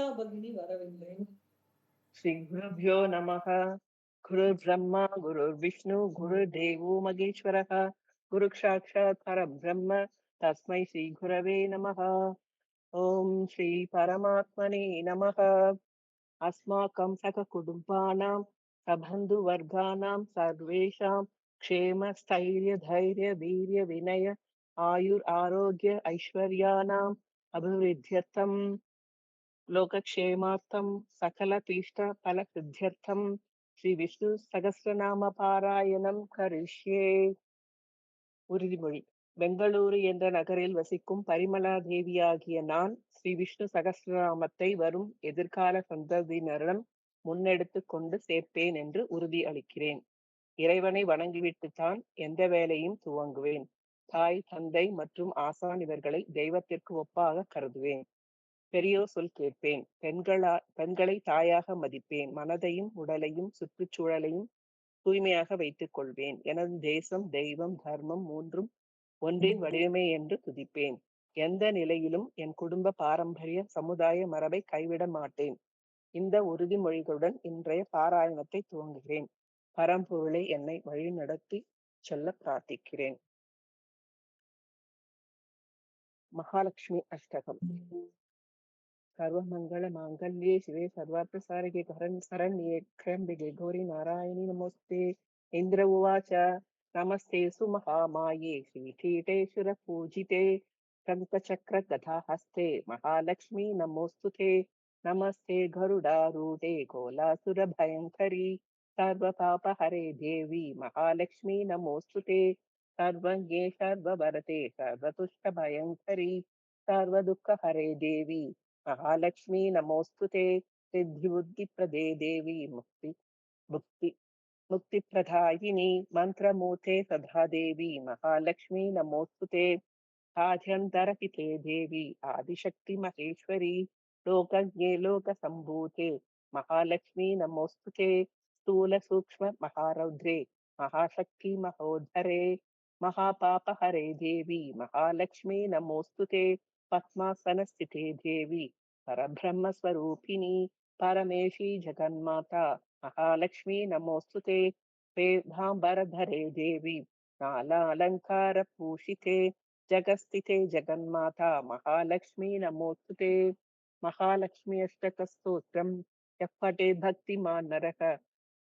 भगिनी वरविल्ले श्री गुरुभ्यो नमः। गुरुर्ब्रह्मा गुरुर्विष्णु गुरुर्देवो महेश्वरः गुरुसाक्षात् परब्रह्म तस्मै श्री गुरवे नमः। ओम श्री परमात्मने नमः। अस्माकं सककुटुम्बानां सबन्धुवर्गाणां सर्वेषां क्षेम स्थैर्य धैर्य वीर्य विनय आयुर आरोग्य ऐश्वर्याणाम् अभिवृद्ध्यर्थं लोकक्षेमार्थं सकलतीष्टफलसिद्ध्यर्थं श्रीविष्णुसहस्रनामपारायणं करिष्ये. உறுதிமொழி. பெங்களூரு என்ற நகரில் வசிக்கும் பரிமளா தேவியாகிய நான் ஸ்ரீ விஷ்ணு சகஸ்ரநாமத்தை வரும் எதிர்கால சந்ததியினரிடம் முன்னெடுத்துக் கொண்டு சேர்ப்பேன் என்று உறுதி அளிக்கிறேன். இறைவனை வணங்கிவிட்டுத்தான் எந்த வேலையும் துவங்குவேன். தாய், தந்தை மற்றும் ஆசான் இவர்களை தெய்வத்திற்கு ஒப்பாக கருதுவேன். பெரியோர் சொல் கேட்பேன். பெண்களை தாயாக மதிப்பேன். மனதையும் உடலையும் சுற்றுச்சூழலையும் தூய்மையாக வைத்துக் கொள்வேன். எனது தேசம், தெய்வம், தர்மம் மூன்றும் ஒன்றின் வடிவமே என்று துதிப்பேன். எந்த நிலையிலும் என் குடும்ப பாரம்பரிய சமுதாய மரபை கைவிட மாட்டேன். இந்த உறுதிமொழிகளுடன் இன்றைய பாராயணத்தை துவங்குகிறேன். பரம்பொருளை என்னை வழிநடத்தி செல்ல பிரார்த்திக்கிறேன். மகாலட்சுமி அஷ்டகம். सर्वमंगल मांगल्ये शिवे सर्वार्थ सारगे शरण्ये त्र्यंबके गौरी नारायणी नमोस्ते. इंद्र उवाच नमस्ते सुमहामाये श्रीपीठेश्वर पूजिते शंखचक्र गदा हस्ते महालक्ष्मी नमोस्तुते. नमस्ते गरुडारूढे कोलासुर भयंकरी सर्वपापहरे देवी महालक्ष्मी नमोस्तुते. सर्वज्ञे सर्ववरते सर्वतुष्ट भयंकरी सर्वदुःखहरे देवी महालक्ष्मी नमोस्तुते. सिद्धिबुद्धिप्रदे देवी मुक्तिप्रदायिनी मंत्रमूर्ते सदा देवी महालक्ष्मी नमोस्तुते. आद्यन्तरहिते देवी आदिशक्ति महेश्वरी लोकज्ञे लोकसम्भूते महालक्ष्मी नमोस्तुते. स्थूल सूक्ष्म महारौद्रे महाशक्ति महोद्धरे महापापहरे देवी महालक्ष्मी नमोस्तुते. पद्मासनस्थिते देवी परब्रह्मस्वरूपिणी परमेशी जगन्माता महालक्ष्मी नमोस्तुते. वेदाम्बरधरे देवी नालालङ्कारभूषिते जगस्थिते जगन्माता महालक्ष्मी नमोस्तुते. महालक्ष्मी अष्टकस्तोत्रम् यः पठेत् भक्तिमान् नरः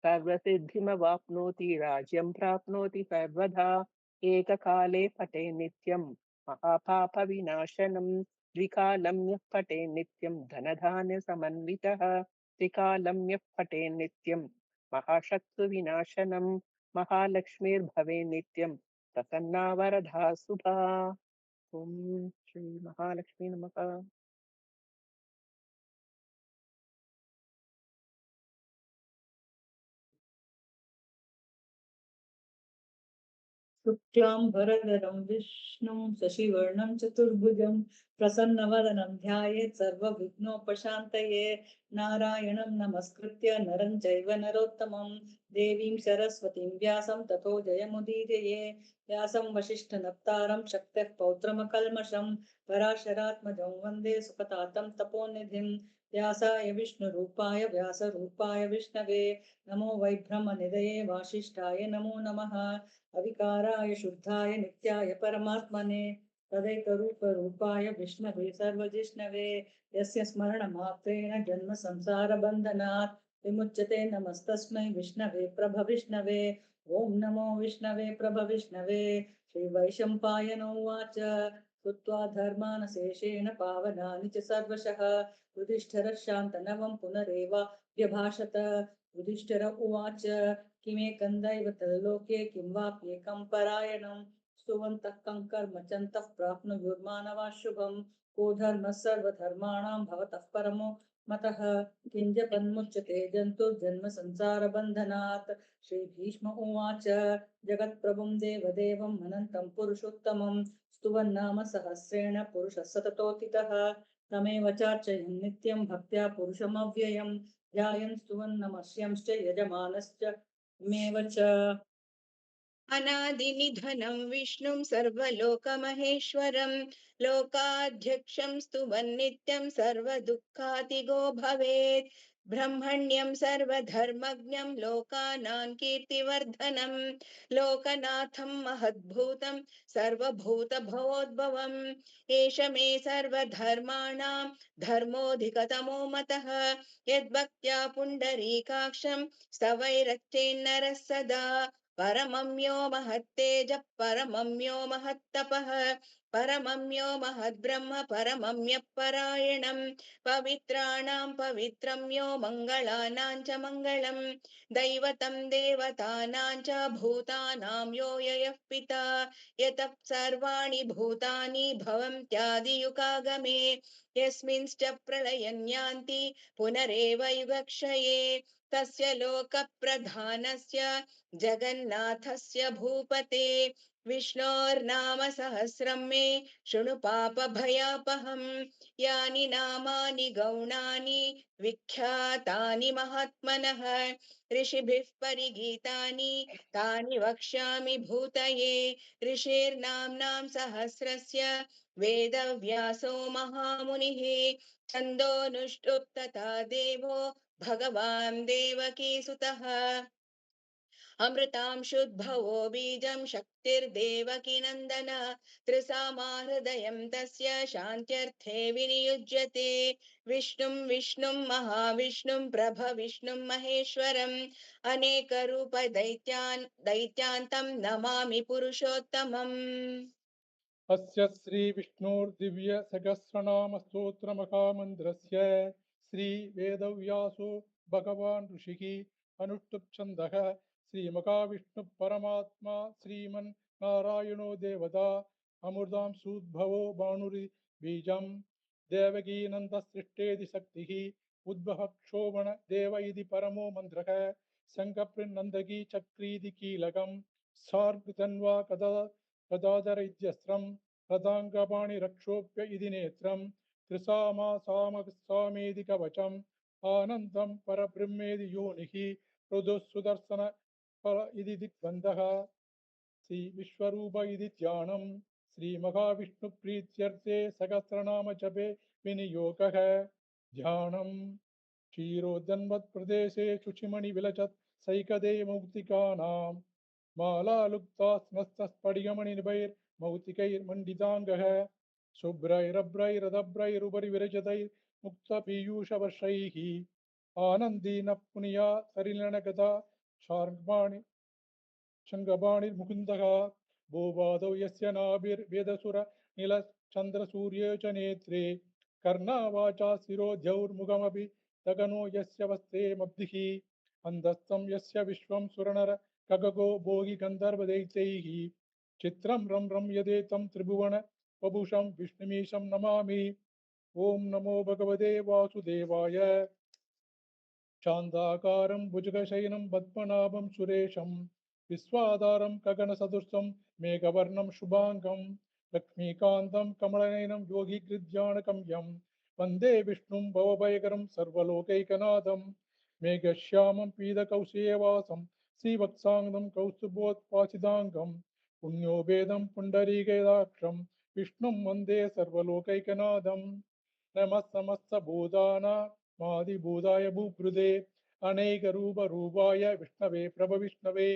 सर्वसिद्धिमवाप्नोति राज्यं प्राप्नोति सर्वदा. एककाले पठे नित्यं महापापविनाशनं द्विकालं यः पठे नित्यं धनधान्यसमन्वितः त्रिकालं यः पठे नित्यं महाशत्रुविनाशनं महालक्ष्मीर्भवे नित्यं प्रसन्ना वरदा शुभा. ओम श्री महालक्ष्मी नमः. शुक्लाम्बरधरं विष्णुं शशिवर्णं चतुर्भुजं प्रसन्नवदनं ध्यायेत् सर्वविघ्नोपशान्तये. नारायणं नमस्कृत्य नरं चैव नरोत्तमं देवीं सरस्वतीं व्यासं ततो जयमुदीरये. व्यासं वसिष्ठनप्तारं शक्तः पौत्रमकल्मषं पराशरात्मजं वन्दे सुखतातं तपोनिधिं. व्यासाय विष्णुरूपाय व्यासरूपाय विष्णवे नमो वैभ्रमनिधये वासिष्ठाय नमो नमः. अविकाराय शुद्धाय नित्याय परमात्मने तदैकरूपरूपाय विष्णवे सर्वजिष्णवे यस्य स्मरणमात्रेण जन्म संसारबन्धनात् विमुच्यते. नमस्तस्मै विष्णवे प्रभविष्णवे. ॐ नमो विष्णवे प्रभविष्णवे. श्रीवैशम्पायन उवाच कृत्वा धर्मान् शेषेण पावनानि च सर्वशः युधिष्ठिरः शान्तनवं पुनरेवाभ्यभाषत. युधिष्ठिर उवाच किमेकं दैवतलोके किं वाप्येकं परायणं स्तुवन्तः कं कर्म चन्तः प्राप्नुयुर्मानवाः शुभं. को धर्मः सर्वधर्माणां भवतः परमो मतः किञ्जपन्मुच्यते जन्तुर्जन्म संसारबन्धनात्. श्रीभीष्म उवाच जगत्प्रभुं देवदेवं अनन्तं पुरुषोत्तमं स्तुवन्नाम सहस्रेण पुरुषः सततोऽतितः. तमेव चार्चयन् नित्यं भक्त्या पुरुषमव्ययं ध्यायन् स्तुवन् नमस्यंश्च यजमानश्च मेव च. अनादिनिधनं विष्णुं सर्वलोकमहेश्वरं लोकाध्यक्षं स्तुवन्नित्यं सर्वदुःखातिगो भवेत् ब्रह्मण्यं सर्वधर्मज्ञं लोकानां कीर्तिवर्धनं लोकनाथं महद्भूतं सर्वभूतभवोद्भवम् एष मे सर्वधर्माणां धर्मोऽधिकतमो मतः यद्भक्त्या पुण्डरीकाक्षं स्तवैरच्चेन्नरः सदा परमं यो महत्तेजः परमं यो महत्तपः परमं यो महद्ब्रह्म परमं यः परायणं पवित्राणां पवित्रं यो मङ्गलानां च मङ्गलं दैवतं देवतानां च भूतानां यो यः पिता यतः सर्वाणि भूतानि भवन्त्यादियुगागमे यस्मिंश्च प्रलयं यान्ति पुनरेव युगक्षये तस्य लोकप्रधानस्य जगन्नाथस्य भूपते विष्णोर्नाम सहस्रं मे शृणु पापभयापहम् यानि नामानि गौणानि विख्यातानि महात्मनः ऋषिभिः परिगीतानि तानि वक्ष्यामि भूतये ऋषिर्नाम्नां सहस्रस्य वेदव्यासो महामुनिः छन्दोनुष्टुप् तथा देवो भगवान् देवकीसुतः अमृतांशुद्भवो बीजं शक्तिर्देवकी नन्दन त्रिसामाहृदयं तस्य शान्त्यर्थे विनियुज्यते विष्णुं विष्णुं महाविष्णुं प्रभविष्णुं महेश्वरम् अनेकरूप दैत्यान्तं नमामि पुरुषोत्तमम् अस्य श्रीविष्णोर्दिव्यसहस्रनामस्तोत्रमहामन्त्रस्य श्रीवेदव्यासो भगवान् ऋषिः अनुष्टुप्छन्दः श्रीमहाविष्णुपरमात्मा श्रीमन्नारायणो देवता अमृतांशूद्भवो बाणुर्बीजं देवकीनन्दसृष्टेति शक्तिः उद्भवक्षोभण देव इति परमो मन्त्रः शङ्खपृन्नन्दकी चक्रीति कीलकं सार्गतन्वा कदा गदाधर इत्यस्त्रं रथाङ्गपाणि रक्षोप्य इति नेत्रं त्रिसामा सामेति कवचम् आनन्दं परब्रह्मेति योनिः रुदुः सुदर्शन फल इति दिग्बन्धः श्रीविश्वरूप इति ध्यानं श्रीमहाविष्णुप्रीत्यर्थे सहस्रनाम जपे विनियोगः ध्यानं क्षीरोदन्वत्प्रदेशे शुचिमणिविलचत् सैकदे मौक्तिकानां मालालुप्तास्मस्तस्फटिकमणिनिभैर्मौक्तिकैर्मण्डिताङ्गः शुभ्रैरभ्रैरदभ्रैरुपरि विरचितैर्मुक्तपीयूषवर्षैः आनन्दीनः पुनिया सलिलनगदा शार्ङ्गपाणि शङ्खपाणिर्मुकुन्दः भूपादौ यस्य नाभिर्वेदसुर नीलचन्द्रसूर्ये च नेत्रे कर्णावाचा शिरोध्यौर्मुखमपि दगनो यस्य वस्ते मब्धिः अन्धस्थं यस्य विश्वं सुरनर खगो भोगि गन्धर्वदैत्यैः चित्रं रं रं यदेतं त्रिभुवन वपुषं विष्णुमीशं नमामि ॐ नमो भगवते वासुदेवाय शान्ताकारं भुजगशयनं पद्मनाभं सुरेशं विश्वाधारं गगनसदृशं मेघवर्णं शुभाङ्गं लक्ष्मीकान्तं कमलनयनं योगिगृध्यानगम्यं वन्दे विष्णुं भवभयकरं सर्वलोकैकनाथं मेघश्यामं पीतकौशेयवासं श्रीवत्साङ्गं कौस्तुभोत्पासिताङ्गं पुण्योभेदं पुण्डरीकैदाक्षं विष्णुं वन्दे सर्वलोकैकनाथं नमः समस्तभूतानामादिभूताय भूभृदे अनेकरूपरूपाय विष्णवे प्रभविष्णवे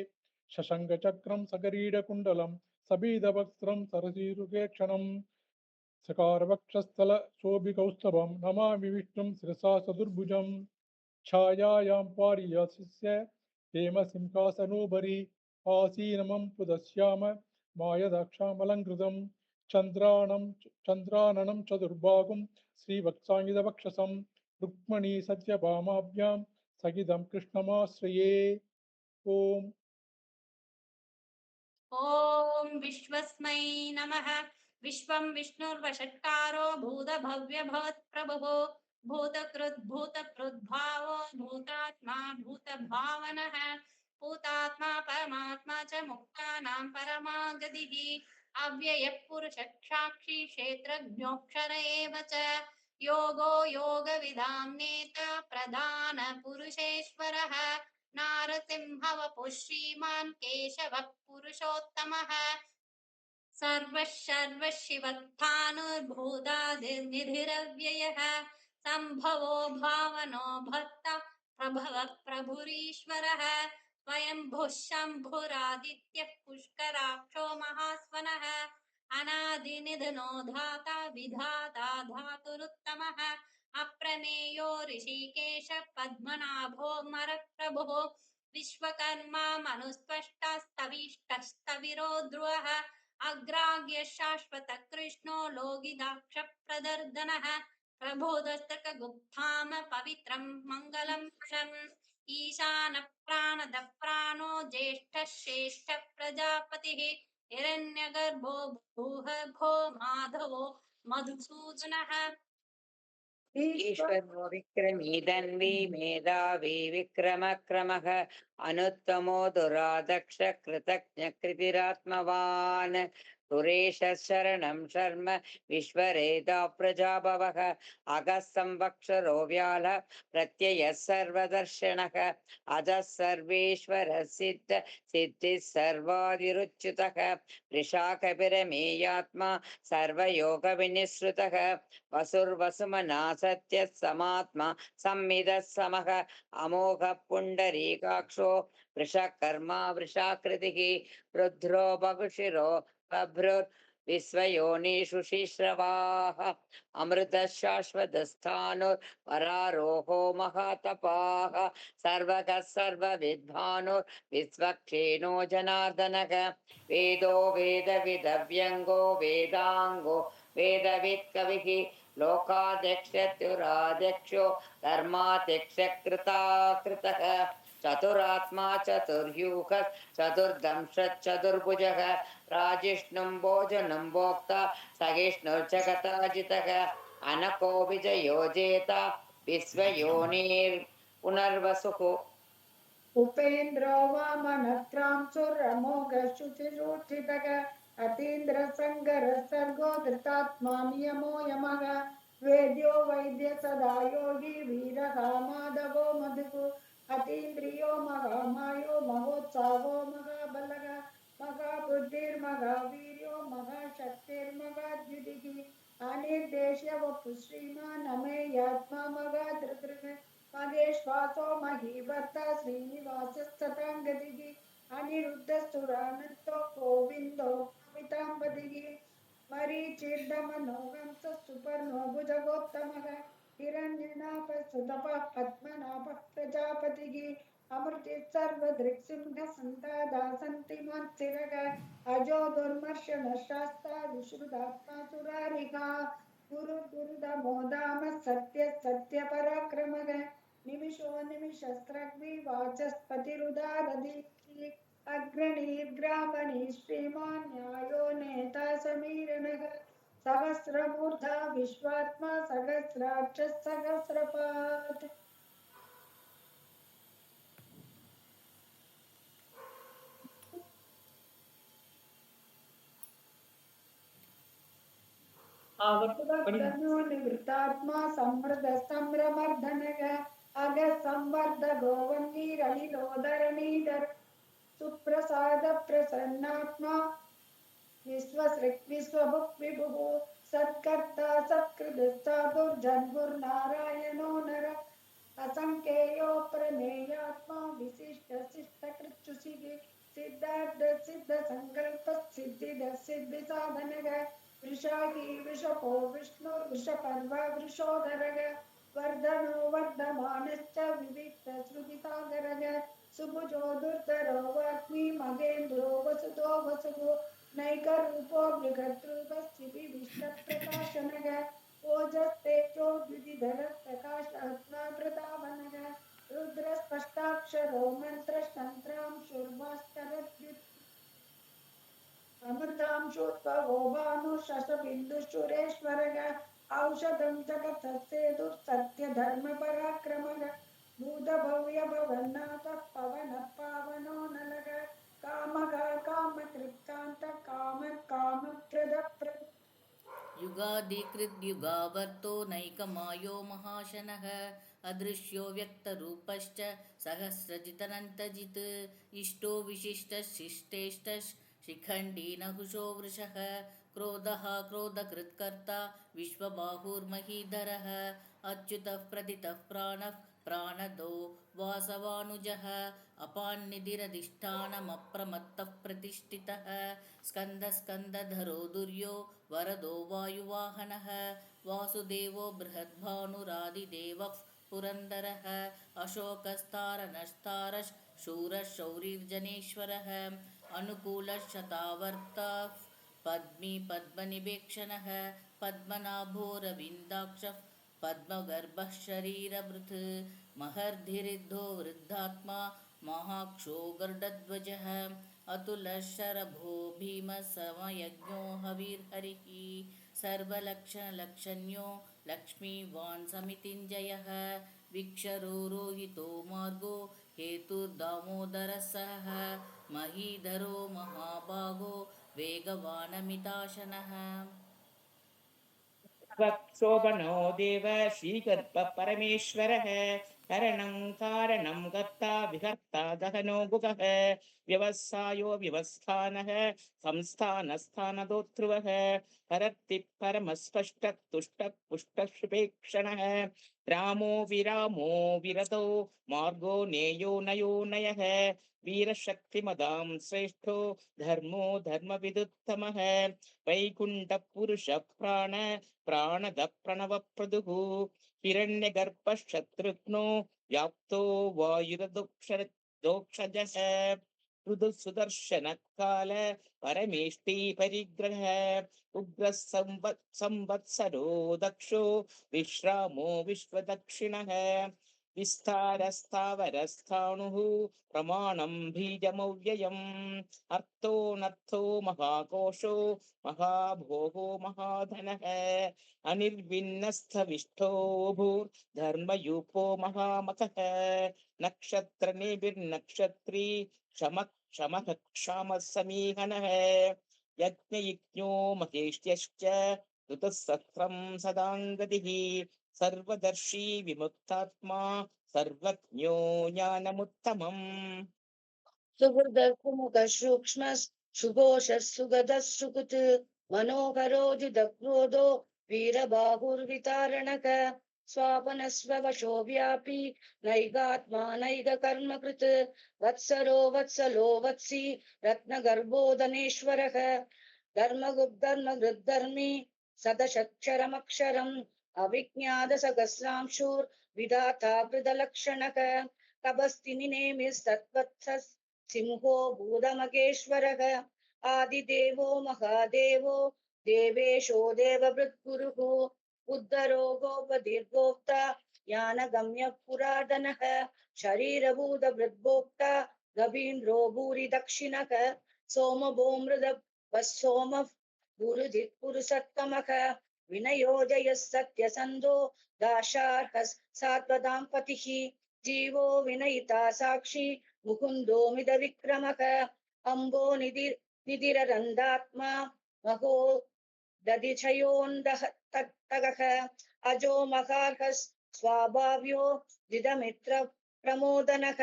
शशङ्खचक्रं सकरीडकुण्डलं सबीदवक्त्रं सरसीरुगेक्षणं सकारवक्षस्थलशोभिकौस्तभं नमामि विष्णुं शिरसा चतुर्भुजं छायायां पारियस्य हेमसिंहासनोपरि आसीनमं पुदस्याम मायदाक्षामलङ्कृतं चन्द्राननं चतुर्बाहुं श्रीवत्साङ्गितवक्षसं रुक्मणी सत्यभामाभ्यां सहितं कृष्णमाश्रये ॐ ॐ विश्वस्मै नमः विश्वं विष्णुर्वषट्कारो भूतभव्यभवत्प्रभुः भूतकृद्भूतकृद्भावो भूतात्मा भूतभावनः भूतात्मा परमात्मा च मुक्तानां परमागतिः अव्ययः पुरुषसाक्षी क्षेत्रज्ञोऽक्षर एव च योगो योगविदां नेता प्रधानपुरुषेश्वरः नारसिंहवपुः श्रीमान् केशवः पुरुषोत्तमः सर्वशिवत्थानुर्भूतादिर्निधिरव्ययः सम्भवो भावनो भक्ता प्रभवः प्रभुरीश्वरः स्वयंभुः शम्भुरादित्यः पुष्कराक्षो महास्वनः अनादिनिधनो धाता विधाता धातुरुत्तमः अप्रमेयो ऋषिकेश पद्मनाभो मरप्रभुः विश्वकर्मा मनुस्त्वष्टास्तविष्टस्तविरो ध्रुवः अग्राह्य शाश्वत कृष्णो लोगिदाक्ष प्रदर्दनः प्रबोधस्तकगुप्ताम पवित्रं मङ्गलं शम् ईशान प्राणद प्राणो ज्येष्ठः श्रेष्ठ प्रजापतिः हिरण्यगर्भो भूर्भुवो माधवो मधुसूदनः ईश्वरो विक्रमी धन्वी मेधावी विक्रमक्रमः अनुत्तमो दुरादक्ष कृतज्ञ कृतिरात्मवान् सुरेश शरणं शर्म विश्वरेदा प्रजाभवः अगः संवत्सरो व्याल प्रत्ययः सर्वदर्शनः अजः सर्वेश्वर सिद्ध सिद्धिः सर्वादिरुच्युतः वृषाकपिरमेयात्मा सर्वयोगविनिःसृतः वसुर्वसुमना सत्यः समात्मा संविदः समः अमोघः पुण्डरीकाक्षो वृषकर्मा वृषाकृतिः रुद्रो बहुशिरो बभ्रुर्विश्वयोनिषु शिश्रवाः अमृतः शाश्वतस्थाणुर्वरारोहो महातपाः सर्वगः सर्वविद्वानुर्विश्वक्षेणो जनार्दनः वेदो वेदविदव्यङ्गो वेदाङ्गो वेदवित् कविः लोकाध्यक्षत्युराध्यक्षो धर्माध्यक्षकृताकृतः चतुरात्मा चतुर्यूहः चतुर्दंशच्चतुर्भुजः राजिष्णुं भोजनं भोक्ता सहिष्णुर्जगताजितः अनको विजयो जेता विश्वयोनिर्पुनर्वसुः उपेन्द्रो वामनक्रांशुरमोघशुचिरूचितः अतीन्द्र संगर सर्गो धृतात्मा नियमो यमः वेद्यो वैद्य सदा योगी वीरः माधवो मधुः अतीन्द्रियो महामायो महोत्साहो महाबलः महाबुद्धिर्महावीर्यो महाशक्तिर्महाद्युतिः अनिर्देश्य वपुः श्रीमान् अमेयात्मा महाधृतृः महेश्वासो महीभर्ता श्रीनिवासस्तथाङ्गतिः अनिरुद्धस्तुरानन्दो गोविन्दो मिताम्बतिः मरीचिर्दमनोहंसस्तुपर्णो भुजगोत्तमः हिरण्यनाभस्तुतपः पद्मनाभः प्रजापतिः अमृतिः सर्वदृक्सिंहसन्तादासन्तिमान् स्थिरः अजो दुर्मर्शनशास्ता विश्रुतात्मा सुरारिः गुरुर्गुरुदमोदाम सत्य सत्य पराक्रमः निमिषो निमिषस्त्रग्विवाचस्पतिरुदारधि अग्रणीर्ग्रामणी श्रीमान् न्यायो नेता समीरणः सहस्रमूर्धा विश्वात्मा सहस्राक्षः सहस्रपात् आवर्तनो निवृत्तात्मा समृद्ध संभ्रमर्धनः अग संवर्ध गोवन्नीरनिलोदरणीधर सुप्रसाद प्रसन्नात्मा विश्वसृक् विश्वभुक् विभुः सत्कर्ता सत्कृतस्तादुर्जन्मुर्नारायणो नर असंख्येयो प्रमेयात्मा विशिष्ट शिष्टकृच्छुषिः सिद्धार्थ सिद्ध संकल्प सिद्धिद सिद्धि साधनः वृषाही वृषभो विष्णुर्वृषपर्वा वृषोधरः वर्धनो वर्धमानश्च विविक्त श्रुतिसागरः सुभुजो दुर्धरो वाग्मी महेन्द्रो वसुतो वसुः नैकरूपो बृहद्रूपस्थितिविष्टप्रकाशनः ओजस्तेजो द्विधिधर प्रकाशात्मा प्रतापनः रुद्रस्पष्टाक्षरो मन्त्रस्तन्त्रांशुर्भास्करद्युत् अमृतांशोद्भवो भानुशशबिन्दुशुरेश्वरः औषधं जगत्सत्सेतुः भूतभव्यभवन्नाथः पवनः पावनो नलः कामः कामकृत्कान्तः कामः कामप्रदः युगादिकृद्युगावर्तो नैकमायो महाशनः अदृश्यो व्यक्तरूपश्च सहस्रजितनन्तजित् इष्टो विशिष्टशिष्टेष्टः शिखण्डी नहुषो वृषः क्रोधः क्रोधकृत्कर्ता विश्वबाहुर्महीधरः अच्युतः प्रदितः प्राणः प्राणदो वासवानुजः अपान्निधिरधिष्ठानमप्रमत्तः प्रतिष्ठितः स्कन्दस्कन्दधरो दुर्यो वरदो वायुवाहनः वासुदेवो बृहद्भानुरादिदेवः पुरन्दरः अशोकस्तारनस्तारः शूरः शौरिर्जनेश्वरः अनुकूलः शतावर्तः पद्मी पद्मनिवेक्षणः पद्मनाभोरविन्दाक्षः पद्मगर्भः शरीरभृत् महर्धिरिद्धो वृद्धात्मा महाक्षो गरुडध्वजः अतुलः शरभो भीमसमयज्ञो हविर्हरिः सर्वलक्षणलक्षण्यो लक्ष्मीवान् समितिञ्जयः विक्षरो रोहितो मार्गो हेतुर्दामोदरः सहः महीधरो महाभागो वेगवानमिताशनः शोभनो देव श्रीगर्भ परमेश्वरः करणं कारणं कर्ता विहर्ता गहनो गुगः व्यवसायो व्यवस्थानः संस्थानस्थानदोत्रुवः परत्ति परमस्पष्टः तुष्टः पुष्टशुपेक्षणः रामो विरामो विरतो मार्गो नेयो नयो नयः वीरशक्तिमदां श्रेष्ठो धर्मो धर्मविदुत्तमः वैकुण्ठपुरुष प्राण प्राणद प्रणवप्रदुः हिरण्यगर्भशत्रुघ्नो व्याप्तो वायुरदोक्षजः ऋदुसुदर्शनकाल परमेष्टि परिग्रहः उग्रः संवत्सरो दक्षो विश्रामो विश्वदक्षिणः विस्तारस्थावरस्थाणुः प्रमाणं बीजमव्ययम् अर्थोऽनर्थो महाकोशो महाभोगो महाधनः अनिर्विन्नस्थविष्ठो भूर्धर्मयूपो महामतः नक्षत्रनिर्नक्षत्री क्षमः क्षामः समीहनः यज्ञयज्ञो महेश्यश्च ऋतुसहस्रं सदाङ्गतिः सर्वदर्शी विमुक्तात्मा सर्वज्ञो ज्ञानमुत्तमम् सुहृदमुखः सूक्ष्मः सुघोषः सुगतः सुकृत् मनोहरोजिदक्रोधो वीरबाहुर्वितारणक स्वापनस्ववशो व्यापी नैगात्मा नैगकर्मकृत् वत्सरो वत्सलो वत्सी रत्नगर्भोदनेश्वरः धर्मगुद्धर्मगृद्धर्मी सदशक्षरमक्षरम् अविज्ञातसहस्रांशुर्विधाता कृतलक्षणः कपस्तिनिनेमिस्तत्वत्सः सिंहो भूतमगेश्वरः आदिदेवो महादेवो देवेशो देवभृद्गुरुः उद्धरो गोपदीर्घोक्ता ज्ञानगम्यः पुरातनः शरीरभूतभृद्भोक्ता गभीन्द्रो भूरि दक्षिणः सोमभो सोमः गुरुधिक्पुरुषत्तमः विनयोजयः सत्यसन्धो दाशार्हः सात्वतां पतिः जीवो विनयिता साक्षी मुकुन्दो मिदविक्रमः अम्बो निधिररन्दात्मा महो दधिचयोन्दः तत्तगः अजो महार्हः स्वाभाव्यो दिदमित्र प्रमोदनः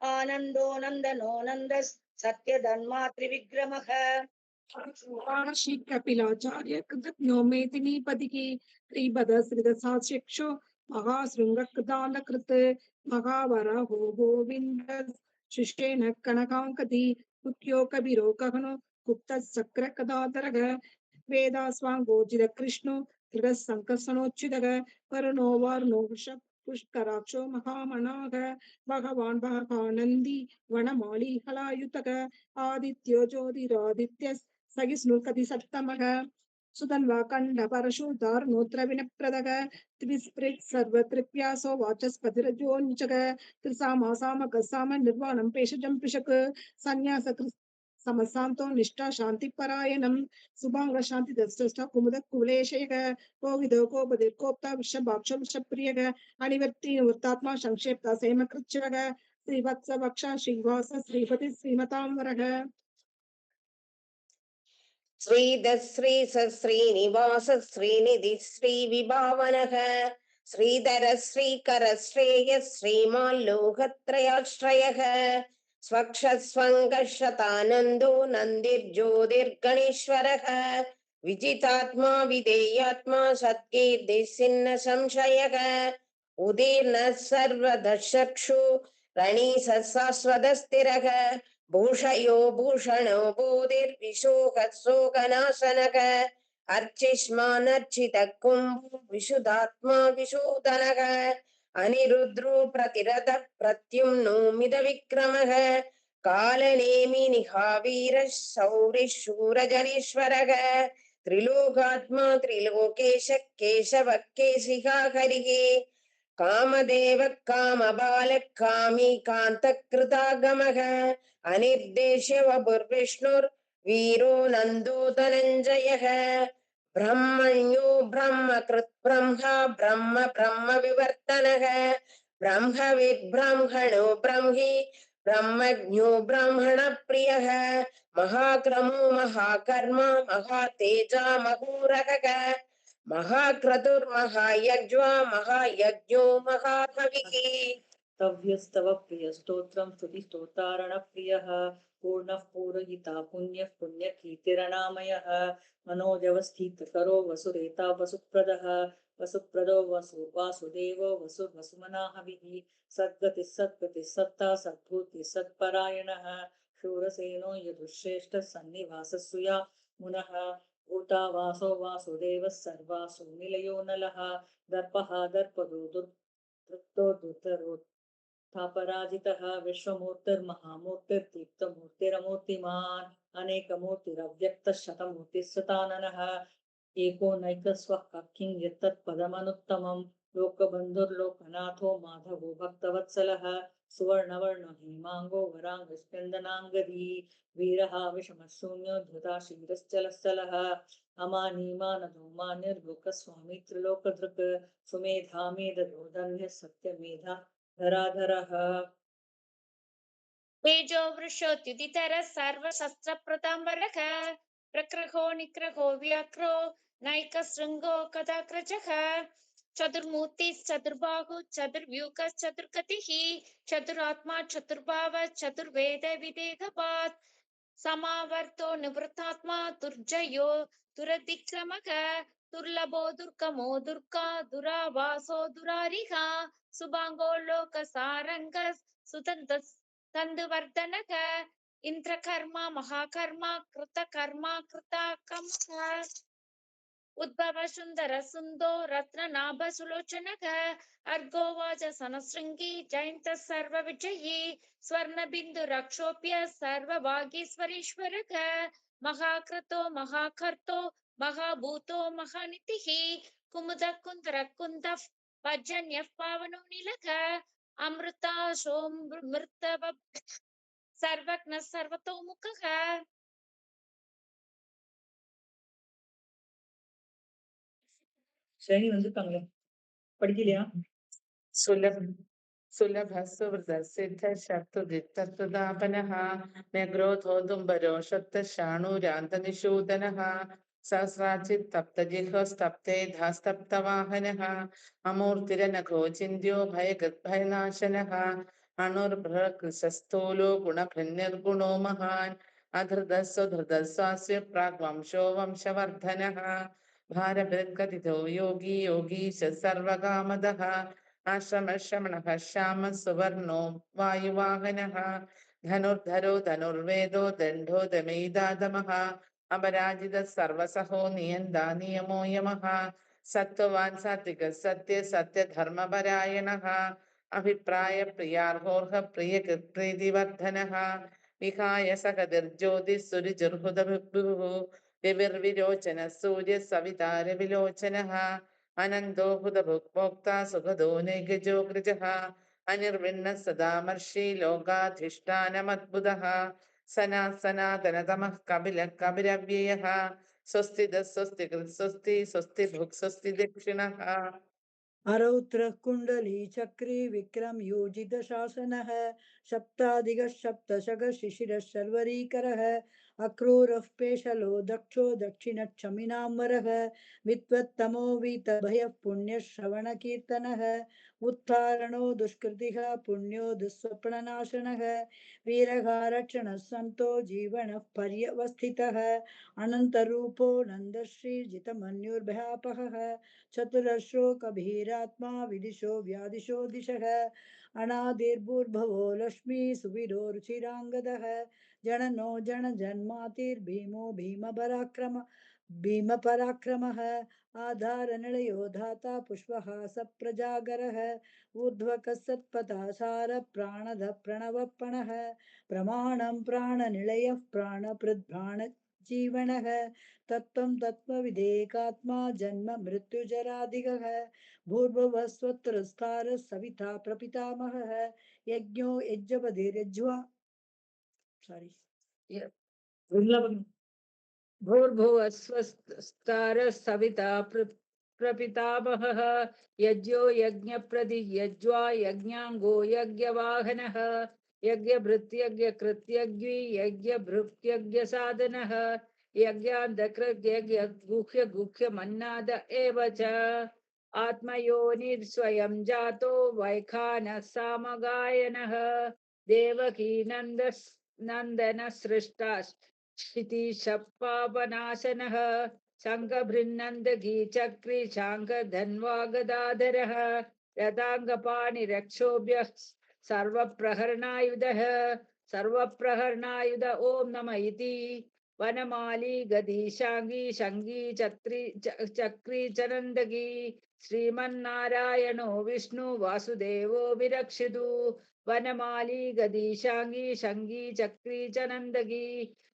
आनन्दो नन्दनो नन्दः सत्यधर्मात्रिविक्रमः श्री कपिलाचार्य कृतज्ञो मेदिनीपतिः श्रीभद्रश्रिदशास्यक्षो महाशृङ्गकृतालकृत् महावराहो गोविन्द शिष्टेन कनकाङ्कति मुख्यो कबिरो कहनो गुप्तः चक्रकदाधरः वेदास्वाङ्गोजितकृष्णो कृतसङ्कसनोच्युतः वरुणो वारुणो वृषभ पुष्कराक्षो महामनाः भगवान् भगानन्दी वनमाली हलायुतः आदित्यो ज्योतिरादित्यः सहिष्णुकति सप्तमः सुधन्वा खण्ड परशुधार्णोत्र विनप्रदः त्रिस्पृक् सर्वत्रिप्यासो वाचस्पतिरजोनिचक त्रिसामा सामक साम निर्वाणं पेशजं पिशक संन्यास समसान्तो निष्ठा शान्तिपरायणं सुभांग शान्ति दष्ट कुमुद कुलेशयः कोविदो कोपदिर्कोप्ता विषभाक्ष विषप्रियः अनिवर्ति निवृत्तात्मा संक्षेप्ता सेमकृच्छवः श्रीवत्स वक्षा श्रीवास श्रीपति श्रीमतांवरः श्रीधश्री श्रीनिवास श्रीनिधि श्रीविभावनः श्रीधर श्रीकर श्रेय श्रीमाल्लोकत्रयाश्रयः स्वक्षस्वङ्गशतानन्दो नन्दिर्ज्योतिर्गणेश्वरः विजितात्मा विधेयात्मा सत्कीर्तिसिन्न संशयः उदीर्णः सर्वदशक्षु रणीसशाश्वतस्थिरः भूषयो भूषणो बोधिर्विशोकशोकनाशनः अर्चिष्मानर्चितः कुम्भो विशुद्धात्मा विशोधनः अनिरुद्रो प्रतिरथ प्रत्युम्नो मिदविक्रमः कालनेमिनिहावीरः शौरिः शूरजनेश्वरः त्रिलोकात्मा त्रिलोकेश केशवः केशिका हरिः कामदेव कामबाल कामी कान्तकृतागमः अनिर्देश्य वपुर्विष्णुर्वीरो नन्दो धनञ्जयः ब्रह्मण्यो ब्रह्मकृत् ब्रह्मा ब्रह्म ब्रह्म विवर्तनः ब्रह्मविद्ब्रह्मणो ब्रह्मी ब्रह्मज्ञो ब्रह्मण प्रियः महाक्रमो महाकर्म महातेजा महोरगः महाक्रतुर्महायज्वा महायज्ञो महाहविः तव्यस्तव प्रिय स्तोत्रं स्तुति स्तोतारण प्रियः पूर्णः पूरयिता पुण्यः पुण्यकीर्तिरणामयः मनोजवस्थितकरो वसुरेता वसुप्रदः वसुप्रदो वासुदेवो वसुमनाहविः सद्गतिः सत्पतिः सत्ता सद्भूतिः सत्परायणः शूरसेनो यदुश्रेष्ठः सन्निवासः सुया मुनः भूतावासो वासुदेवः सर्वासु निलयो नलः दर्पः दर्पदो तृप्तो दुतरोत्थापराजितः विश्वमूर्तिर्महामूर्तिर्दीप्तमूर्तिरमूर्तिमान् अनेकमूर्तिरव्यक्तः शतमूर्तिः सताननः एको नैकस्वः किं यत्तत्पदमनुत्तमं लोकबन्धुर्लोकनाथो माधवो भक्तवत्सलः सुवर्णवर्णो हेमाङ्गो वराङ्गस्कन्दनाङ्गदी वीरः विषमशून्यो धृता क्षीरश्चलस्थलः अमानीमानदो मानिर्लोकस्वामी त्रिलोकधृक् सुमेधा मेधदोदन्यः सत्यमेधा धराधरः तेजो वृषोत्युदितरः सर्वशस्त्रप्रताम्बरः प्रकृहो निकृहो व्याक्रो नैकशृङ्गो कदाग्रजः चतुर्मूर्तिश्चतुर्बाहु चतुर्व्यूहश्चतुर्गतिः चतुरात्मा चतुर्भाव चतुर्वेद विदेहपात् समावर्तो निवृत्तात्मा दुर्जयो दुरतिक्रमः दुर्लभो दुर्गमो दुर्गा दुरावासो दुरारिः सुभाङ्गो लोकसारङ्गः सुतन्तः तन्दुवर्धनः इन्द्रकर्मा महाकर्मा कृतकर्मा कृताकमः उद्भव सुन्दर सुन्दो रत्ननाभ सुलोचनः अर्घोवाच सनशृङ्गी जयन्तः सर्वविजयी स्वर्णबिन्दु रक्षोप्य सर्वभागीश्वरेश्वरः महाकृतो महाकर्तो महाभूतो महानितिः कुमुद कुन्दर कुन्दः पर्जन्यः पावनो नीलः अमृताशोऽमृतव सर्वज्ञः सर्वतोमुखः ஸ்ரேணி வந்துட்டாங்களே படிக்கலையா सुलभ सुलभ सुवृत सिद्ध शत्रुदित्तदापनः न्यग्रोधो दुम्बरो शक्त शाणूरान्तनिषूदनः सहस्राचित् तप्तजिह्वस्तप्ते धास्तप्तवाहनः अमूर्तिरनघो चिन्त्यो भयकृद्भयनाशनः अणुर्भृकृशस्थूलो गुणभृन्निर्गुणो महान् अधृतः सुधृतः स्वास्य प्राग्वंशो वंशवर्धनः भारभृत्कथितो योगी योगीश सर्वकामदः आश्रमश्रमणः श्याम सुवर्णो वायुवाहनः धनुर्धरो धनुर्वेदो दण्डो दमैदादमः अपराजितः सर्वसहो नियन्ता नियमो यमः सत्त्ववान् सात्विकः सत्य सत्यधर्मपरायणः अभिप्राय प्रियार्होर्ह प्रियकृत्प्रीतिवर्धनः विहाय सकतिर्ज्योतिः सुरिजुर्हुदभिः विविर्विरोचन सूर्य सवितार विलोचनः अनन्तो हुतभुक्भोक्ता सुखदो नैगजो गृजः अनिर्विण्णः सदामर्षि लोकाधिष्ठानमद्भुतः सनातनतमः कपिलः कपिरव्ययः स्वस्तिदः स्वस्तिकृत् स्वस्ति स्वस्ति भुक् स्वस्ति दक्षिणः अरौत्रः कुण्डली चक्री विक्रम योजित शासनः सप्ताधिकः सप्तशः शिशिरः शर्वरीकरः अक्रूरः पेशलो दक्षो दक्षिणक्षमिनाम्बरः विद्वत्तमो वीतभयः पुण्यश्रवणकीर्तनः उत्थारणो दुष्कृतिः पुण्यो दुःस्वप्ननाशनः वीरगारक्षणः सन्तो जीवनः पर्यवस्थितः अनन्तरूपो नन्दश्रीजितमन्युर्भयापहः चतुरश्लोकभीरात्मा विदिशो व्यादिशो दिशः अनादिर्भूर्भवो लक्ष्मी सुविरो रुचिराङ्गदः जननो जनजन्मातिर्भीमो भीमपराक्रमः आधारनिलयो धाता पुष्पहास प्रजागरः ऊर्ध्वकः सत्पथासार प्राणद प्रणवपणः प्रमाणं प्राणनिलयः प्राणप्रद्भ्राणजीवनः तत्त्वं तत्त्वविदेकात्मा जन्म मृत्युजरादिगः भूर्भुवः स्वत्रस्तारः सविता प्रपितामहः यज्ञो यज्ञपतिर्यज्वा भूर्भुवः स्वस्तारः सविता प्रपितामहः यज्ञो यज्ञप्रतियज्वा यज्ञाङ्गो यज्ञवाहनः यज्ञभृत्यज्ञकृत्यज्ञी यज्ञभृत्यज्ञसाधनः यज्ञान्तकृत्यज्ञगुह्यगुह्यमन्नाद एव च आत्मयोनिर्स्वयं जातो वैखानः सामगायनः देवकी नन्दनः सृष्टा क्षितिशपापनाशनः शङ्खभृन्नन्दगी चक्री शाङ्खधन्वा गदाधरः रथाङ्गपाणिरक्षोभ्यः सर्वप्रहरणायुधः सर्वप्रहरणायुध ॐ नमः इति वनमाली गदी शाङ्गी शङ्गी चक्री चनन्दगी श्रीमन्नारायणो विष्णु वासुदेवो विरक्षितु वनमाली गदी शाङ्गी शङ्गी चक्री चनन्दगी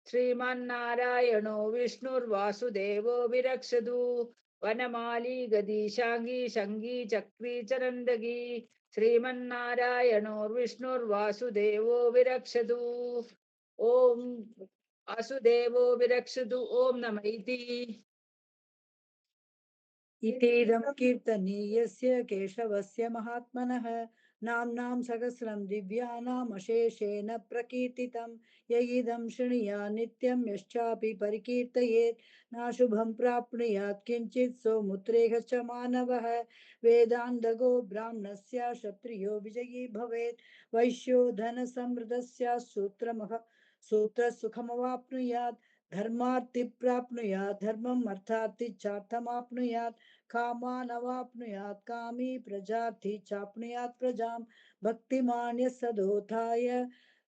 श्रीमन्नारायणो विष्णुर्वासुदेवो विरक्षतु वनमाली गदी शाङ्गी शङ्गी चक्री चनन्दगी श्रीमन्नारायणो विष्णुर्वासुदेवो विरक्षतु ॐ वासुदेवो विरक्षतु ॐ नमः इतीदं कीर्तनीयस्य केशवस्य महात्मनः नाम्नां सहस्रं दिव्यानाम् अशेषेण प्रकीर्तितं य इदं शृणुया नित्यं यश्चापि परिकीर्तयेत् नाशुभं प्राप्नुयात् किञ्चित् सौमुत्रेह च मानवः वेदान्तगो ब्राह्मणस्य क्षत्रियो विजयी भवेत् वैश्यो धनसमृद्धस्य सूत्रसुखमवाप्नुयात् धर्मार्थि प्राप्नुयात् धर्मम् अर्थार्थि चार्थमाप्नुयात् कामानवाप्नुयात् कामी प्रजार्थि चाप्नुयात् प्रजां भक्तिमान् यः सदोथाय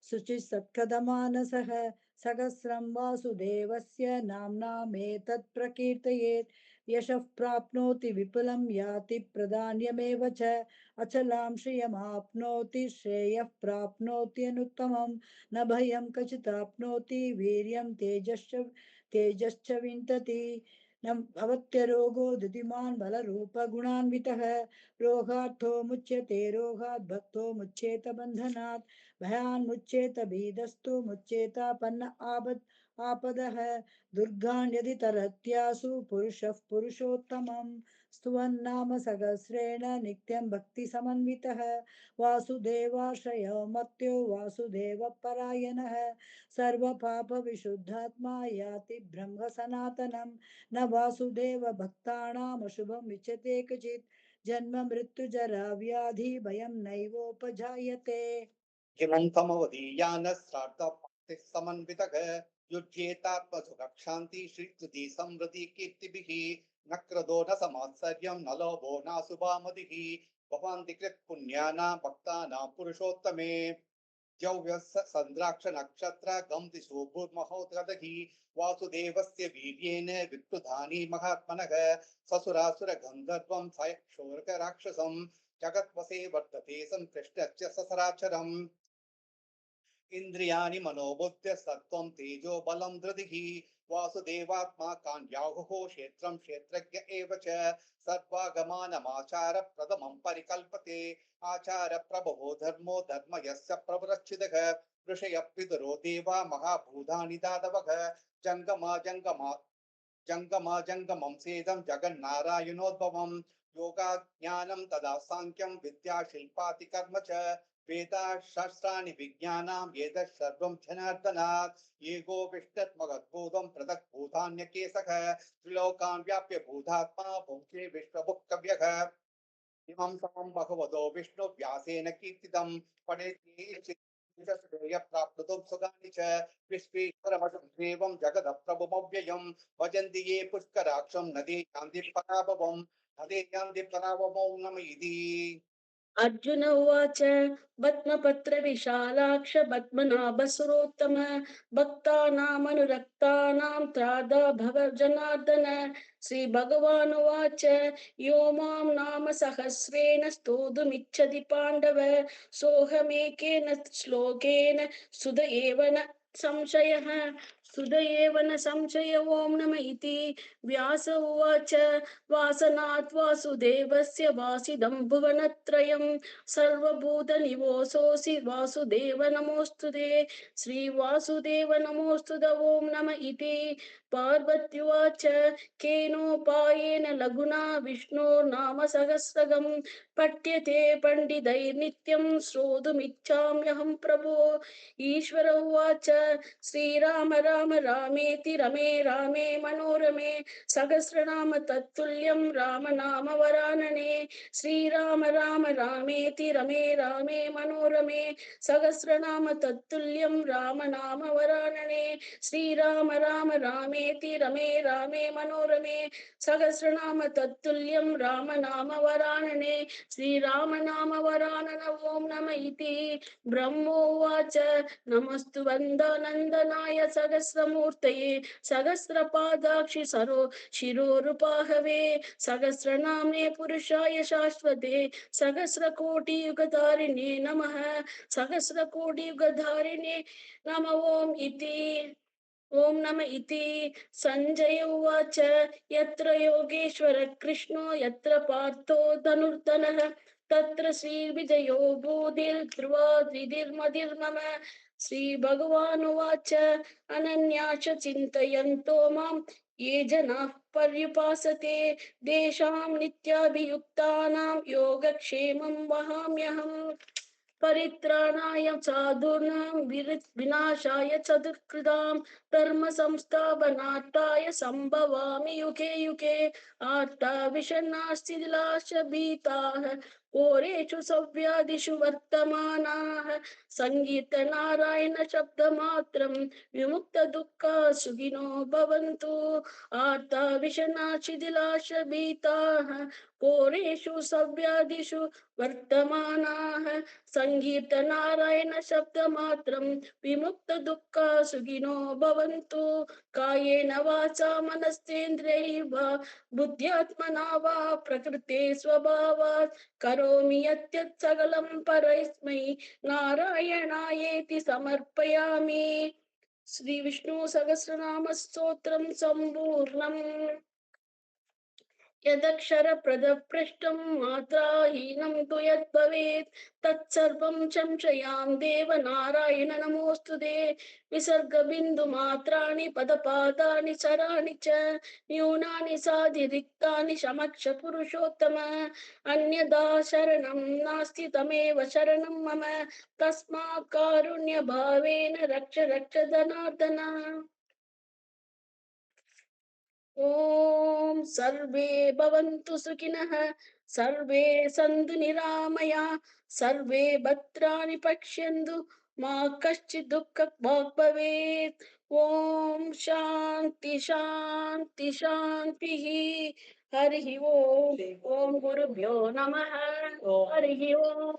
शुचिसत्कदमानसः सहस्रं वासुदेवस्य नाम्नामेतत् प्रकीर्तयेत् यशः प्राप्नोति विपुलं याति प्रधान्यमेव च अचलां श्रियमाप्नोति श्रेयः प्राप्नोति अनुत्तमं न भयं कचिदाप्नोति वीर्यं तेजश्च विन्दति न भवत्यरोगो धृतिमान् बलरूपगुणान्वितः रोगार्थो मुच्यते रोगात् भक्तो मुच्येत बन्धनात् भयान् मुच्येत भीदस्तु मुच्येतापन्न आपदः दुर्गान् यदि तरत्यासु पुरुषः पुरुषोत्तमं स्तुवन्नाम सहस्रेण नित्यं भक्तिसमन्वितः वासुदेवाश्रयो मत्यो वासुदेवपरायणः सर्वपापविशुद्धात्मा याति ब्रह्म सनातनं न वासुदेव भक्तानाम् अशुभं विचते क्वचित् जन्म मृत्युजरा व्याधि भयं नैवोपजायते किमन्तमवदीयानः समन्वितः युज्येतात्मसुखक्षान्ति श्रीकृति समृद्धि कीर्तिभिः न क्रदो न समात्सर्यं न लोभो नाशुभामतिः भवन्ति कृत्पुण्यानां भक्तानां पुरुषोत्तमे जव्यस्य संद्राक्ष नक्षत्र गम दिशो भूर्महोदधि वासुदेवस्य वीर्येण विक्रुधानि महात्मनः ससुरासुर गन्धर्वं सयक्षोरक राक्षसं जगत्वसे वर्तते संकृष्टस्य ससराचरम् इंद्रियाणि मनोबुद्ध्य सत्त्वं तेजो बलं धृतिः वासुदेवात्मा कान्याहुः क्षेत्रं क्षेत्रज्ञ एव च सर्वागमानमाचार प्रथमं परिकल्पते आचार प्रभवो धर्मो धर्म यस्य प्रवृच्छिदः ऋषयः पितरो देवा महाभूतानि दानवः जङ्गमं सेदं जगन्नारायणोद्भवं योगाज्ञानं तदा सांख्यं विद्या शिल्पाति कर्म च वेदाशास्त्राणि विज्ञानाम् एतत् सर्वं जनार्दनात् एको विष्णुत्मगद्भूतं पृथक् भूतान्यकेशः त्रिलोकान् व्याप्य भूतात्मा भुङ्क्ते विश्वभुक्तव्यः इमं समं भगवतो विष्णु व्यासेन कीर्तितं पठेत् प्राप्तुं सुगानि च विश्वेश्वरमसंसेवं जगदप्रभुमव्ययं भजन्ति ये पुष्कराक्षं नदे यान्ति पराभवं नदे यान्ति पराभवं नम इति अर्जुन उवाच पद्मपत्र विशालाक्ष पद्मनाभसुरोत्तम भक्तानामनुरक्तानां त्रादा भव जनार्दन श्रीभगवानुवाच यो मां नाम सहस्रेण स्तोतुमिच्छति पाण्डव सोऽहमेकेन श्लोकेन सुध एव न संशयः सुध एव न संशय ॐ नम इति व्यास उवाच वासनात् वासुदेवस्य वासिदं भुवनत्रयं सर्वभूतनिवासोऽसि वासुदेव नमोऽस्तुते श्रीवासुदेव नमोऽस्तुत ॐ नम इति पार्वत्युवाच केनोपायेन लघुना विष्णोर्नाम सहस्रकं पठ्यते पण्डितैर्नित्यं श्रोतुमिच्छाम्यहं प्रभो ईश्वर उवाच श्रीराम राम रामेति रमे रामे मनोरमे सहस्रनाम तत्तुल्यं राम नाम वरानने श्रीराम राम रामेति रमे रामे मनोरमे सहस्रनाम तत्तुल्यं राम नाम वरानने श्रीराम राम रामेति रमे रामे मनोरमे सहस्रनाम तत्तुल्यं राम नाम वरानने श्रीराम नाम वरानन ॐ नम इति ब्रह्मोवाच नमस्तु वन्दानन्दनाय सहस्रमूर्तये सहस्रपादाक्षि सरो शिरोरुपाहवे सहस्रनामे पुरुषाय शाश्वते सहस्रकोटियुगधारिणे नमः सहस्रकोटियुगधारिणे नम ॐ नम इति संजय उवाच यत्र योगेश्वर कृष्णो यत्र पार्थो धनुर्धनः तत्र श्रीविजयो भूतिर्ध्रुवा द्विधिर्मतिर्नम श्रीभगवानुवाच अनन्याश्च चिन्तयन्तो मां ये जनाः पर्युपासते तेषां नित्याभियुक्तानां योगक्षेमं वहाम्यहम् परित्राणाय साधूनां विनाशाय चतुष्कृतां धर्म संस्थापनार्थाय संभवामि युगे युगे आर्ता विषण्णास्तिलाश भीताः घोरेषु सव्यादिषु वर्तमानाः संगीतनारायण शब्दमात्रं विमुक्तदुःखा सुखिनो भवन्तु आर्ता विषण्णाशिथिलाश भीताः घोरेषु सव्यादिषु वर्तमानाः संगीतनारायण शब्दमात्रं विमुक्तदुःखा सुखिनो भवन्तु कायेन वाचा मनस्तेन्द्रियैः वा बुद्ध्यात्मना वा प्रकृते स्वभावात् करोमि यत् सकलं परस्मै नारायणायेति समर्पयामि श्री विष्णु सहस्रनाम स्तोत्रं सम्पूर्णम् यदक्षरपदभ्रष्टं मात्राहीनं तु यद्भवेत् तत्सर्वं संशयां देव नारायण नमोऽस्तुते विसर्गबिन्दुमात्राणि पदपादानि स्वराणि च न्यूनानि साधिरिक्तानि क्षमक्ष पुरुषोत्तम अन्यदा शरणं नास्ति तमेव शरणं मम तस्मात् कारुण्यभावेन रक्ष रक्ष जनार्दन ॐ सर्वे भवन्तु सुखिनः सर्वे सन्तु निरामयाः सर्वे भद्राणि पश्यन्तु मा कश्चित् दुःखभाग् भवेत् ॐ शान्ति शान्ति शान्तिः हरिः ॐ ॐ गुरुभ्यो नमः हरिः ॐ